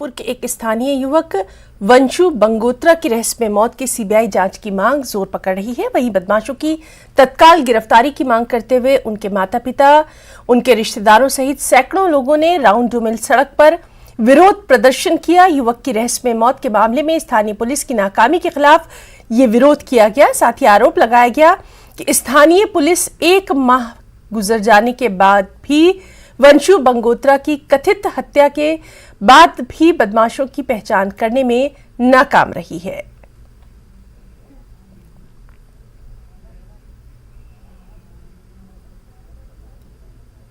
जोधपुर के एक स्थानीय युवक वंशु बंगोत्रा की रहस्यमय मौत की सीबीआई जांच की मांग जोर पकड़ रही है। वहीं बदमाशों की तत्काल गिरफ्तारी की मांग करते हुए उनके माता-पिता, उनके रिश्तेदारों सहित सैकड़ों लोगों ने राउंड मिल सड़क पर विरोध प्रदर्शन किया। युवक की रहस्यमय मौत के मामले में स्थानीय पुलिस की नाकामी के खिलाफ ये विरोध किया गया। साथ ही आरोप लगाया गया कि स्थानीय पुलिस 1 माह गुजर जाने के बाद भी वंशु बंगोत्रा की कथित हत्या के बाद भी बदमाशों की पहचान करने में नाकाम रही है।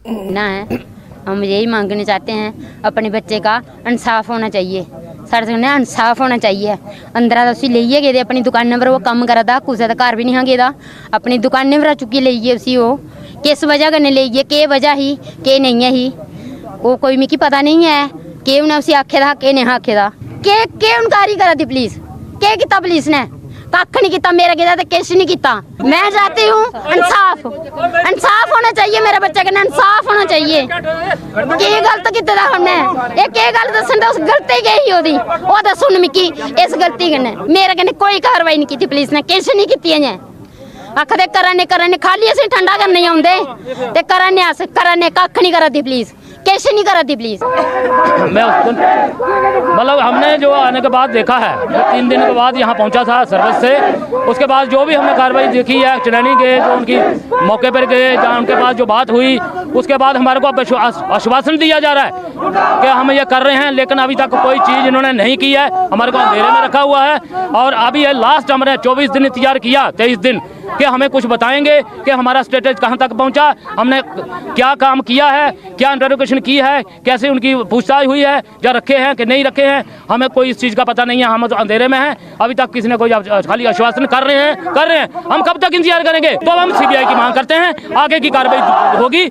ना है, हम यही मांगने चाहते हैं, अपने बच्चे का इंसाफ होना चाहिए। साढ़े ने इंसाफ होना चाहिए। अंदर तो उसी ले गए अपनी दुकान पर, वो कम करा था, कुछ घर भी नहीं गेदा, अपनी दुकान पर चुकी ले उसी वो किस वजह कन्नै लेइए, के वजह ही के नहीं है ही वो कोई मिकी पता नहीं है कि उन्हें उसी आखे था के नहीं आखे था के उनकारी करा थी पुलिस के किता पुलिस ने कख नहीं किया मेरा किया तो किस नहीं किया। मैं चाहती हूँ इंसाफ होना चाहिए, मेरे बच्चे का इंसाफ होना चाहिए। की गलत किया हमने ये के गल दसन उस गलती के ही होदी वो दस सुन मिकी इस गलती कन्नै मेरे कन्नै कोई कार्रवाई नहीं की पुलिस ने, किस नहीं की। आखदे करने खाली असीं ठंडा करने आउंदे ते करने अस करने कख नहीं करा दी पुलिस, किश नहीं करा दी पुलिस। मैं उस दिन मतलब हमने जो आने के बाद देखा है, 3 दिन के बाद यहाँ पहुँचा था सर्विस से, उसके बाद जो भी हमने कार्रवाई देखी है, चलैनी गए जो उनकी मौके पर गए, जहाँ उनके पास जो बात हुई, उसके बाद हमारे को आश्वासन दिया जा रहा है कि हम ये कर रहे हैं, लेकिन अभी तक कोई चीज़ इन्होंने नहीं की है, हमारे को अंधेरे में रखा हुआ है। और अभी ये लास्ट हमने 24 दिन इंतजार किया, 23 दिन कि हमें कुछ बताएंगे कि हमारा स्टेटस कहां तक पहुंचा, हमने क्या काम किया है, क्या इंटरोगेशन की है, कैसे उनकी पूछताछ हुई है, या रखे हैं कि नहीं रखे हैं, हमें कोई इस चीज़ का पता नहीं है। हम तो अंधेरे में हैं, अभी तक किसी ने कोई खाली आश्वासन कर रहे हैं। हम कब तक इंतजार करेंगे? तो हम सीबीआई की मांग करते हैं, आगे की कार्रवाई होगी।